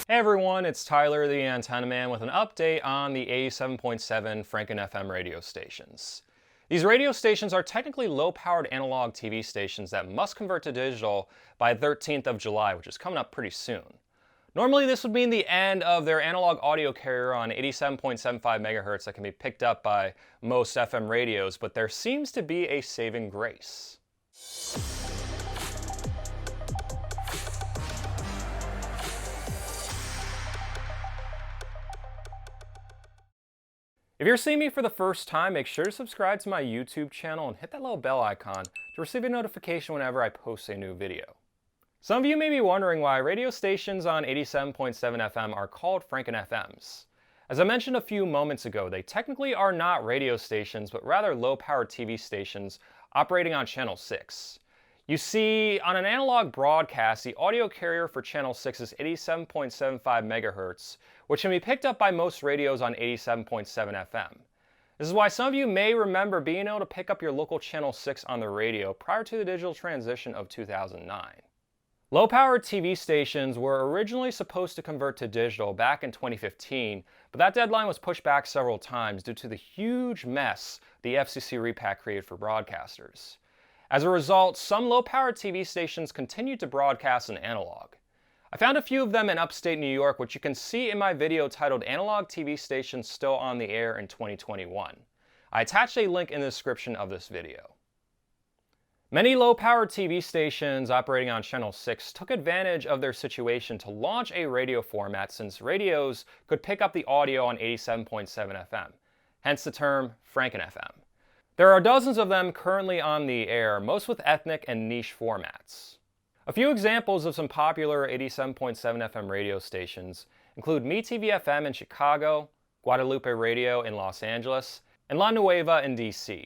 Hey everyone, it's Tyler the Antenna Man with an update on the 87.7 Franken FM radio stations. These radio stations are technically low-powered analog TV stations that must convert to digital by 13th of July, which is coming up pretty soon. Normally this would mean the end of their analog audio carrier on 87.75 MHz that can be picked up by most FM radios, but there seems to be a saving grace. If you're seeing me for the first time, make sure to subscribe to my YouTube channel and hit that little bell icon to receive a notification whenever I post a new video. Some of you may be wondering why radio stations on 87.7 FM are called Franken FMs. As I mentioned a few moments ago, they technically are not radio stations, but rather low-powered TV stations operating on channel 6. You see, on an analog broadcast, the audio carrier for channel 6 is 87.75 MHz, which can be picked up by most radios on 87.7 FM. This is why some of you may remember being able to pick up your local channel 6 on the radio prior to the digital transition of 2009. Low-powered TV stations were originally supposed to convert to digital back in 2015, but that deadline was pushed back several times due to the huge mess the FCC repack created for broadcasters. As a result, some low-powered TV stations continued to broadcast in analog. I found a few of them in upstate New York, which you can see in my video titled Analog TV Stations Still on the Air in 2021. I attached a link in the description of this video. Many low-powered TV stations operating on channel 6 took advantage of their situation to launch a radio format since radios could pick up the audio on 87.7 FM, hence the term Franken FM. There are dozens of them currently on the air, most with ethnic and niche formats. A few examples of some popular 87.7 FM radio stations include MeTV FM in Chicago, Guadalupe Radio in Los Angeles, and La Nueva in DC.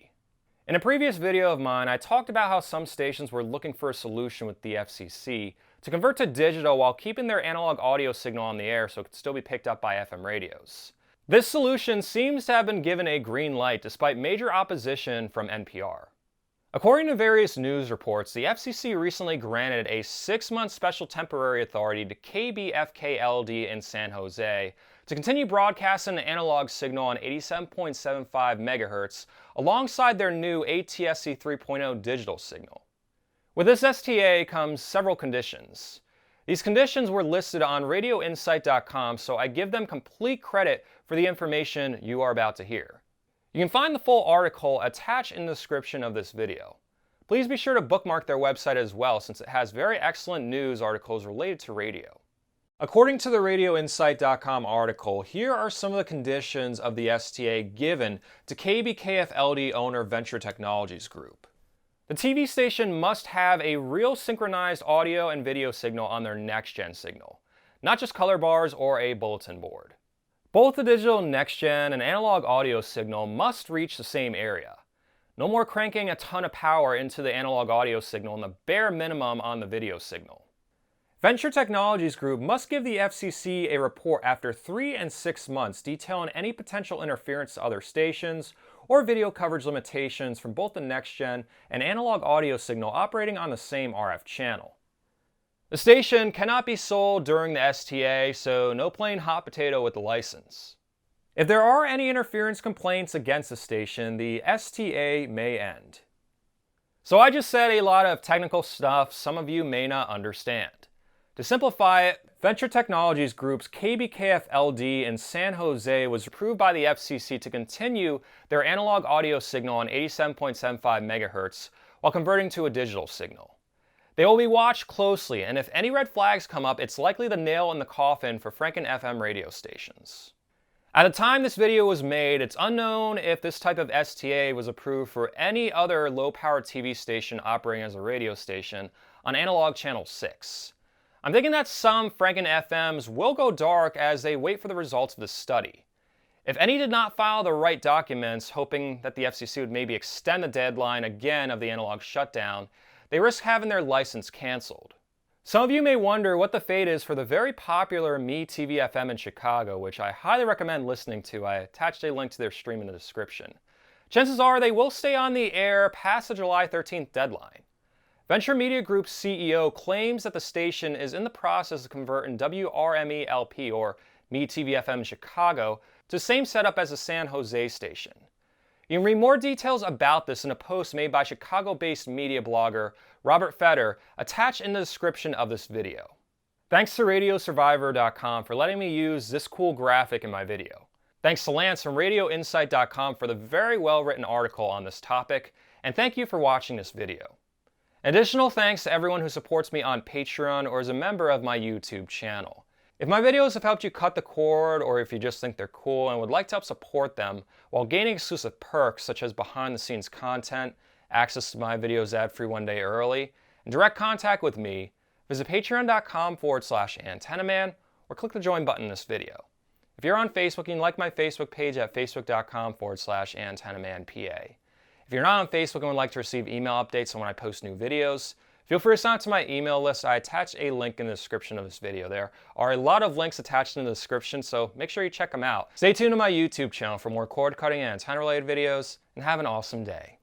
In a previous video of mine, I talked about how some stations were looking for a solution with the FCC to convert to digital while keeping their analog audio signal on the air so it could still be picked up by FM radios. This solution seems to have been given a green light despite major opposition from NPR. According to various news reports, the FCC recently granted a 6-month special temporary authority to KBKF-LD in San Jose to continue broadcasting an analog signal on 87.75 MHz alongside their new ATSC 3.0 digital signal. With this STA comes several conditions. These conditions were listed on radioinsight.com, so I give them complete credit for the information you are about to hear. You can find the full article attached in the description of this video. Please be sure to bookmark their website as well, since it has very excellent news articles related to radio. According to the radioinsight.com article, here are some of the conditions of the STA given to KBKF-LD owner Venture Technologies Group. The TV station must have a real synchronized audio and video signal on their next-gen signal, not just color bars or a bulletin board. Both the digital next-gen and analog audio signal must reach the same area. No more cranking a ton of power into the analog audio signal and the bare minimum on the video signal. Venture Technologies Group must give the FCC a report after 3 and 6 months detailing any potential interference to other stations or video coverage limitations from both the next-gen and analog audio signal operating on the same RF channel. The station cannot be sold during the STA, so no playing hot potato with the license. If there are any interference complaints against the station, the STA may end. So I just said a lot of technical stuff some of you may not understand. To simplify it, Venture Technologies Group's KBKF-LD in San Jose was approved by the FCC to continue their analog audio signal on 87.75 MHz while converting to a digital signal. They will be watched closely, and if any red flags come up, it's likely the nail in the coffin for Franken FM radio stations. At the time this video was made, it's unknown if this type of STA was approved for any other low-powered TV station operating as a radio station on analog channel 6. I'm thinking that some Franken FMs will go dark as they wait for the results of this study. If any did not file the right documents, hoping that the FCC would maybe extend the deadline again of the analog shutdown, they risk having their license canceled. Some of you may wonder what the fate is for the very popular MeTV FM in Chicago, which I highly recommend listening to. I attached a link to their stream in the description. Chances are they will stay on the air past the July 13th deadline. Venture Media Group's CEO claims that the station is in the process of converting WRME-LP, or Me TV FM Chicago, to the same setup as the San Jose station. You can read more details about this in a post made by Chicago-based media blogger Robert Fetter attached in the description of this video. Thanks to RadioSurvivor.com for letting me use this cool graphic in my video. Thanks to Lance from RadioInsight.com for the very well-written article on this topic, and thank you for watching this video. Additional thanks to everyone who supports me on Patreon or is a member of my YouTube channel. If my videos have helped you cut the cord, or if you just think they're cool and would like to help support them while gaining exclusive perks such as behind-the-scenes content, access to my videos ad-free 1 day early, and direct contact with me, visit patreon.com/antennaman or click the join button in this video. If you're on Facebook, you can like my Facebook page at facebook.com/antennamanpa. If you're not on Facebook and would like to receive email updates on when I post new videos, feel free to sign up to my email list. I attached a link in the description of this video. There are a lot of links attached in the description, so make sure you check them out. Stay tuned to my YouTube channel for more cord cutting and antenna related videos, and have an awesome day.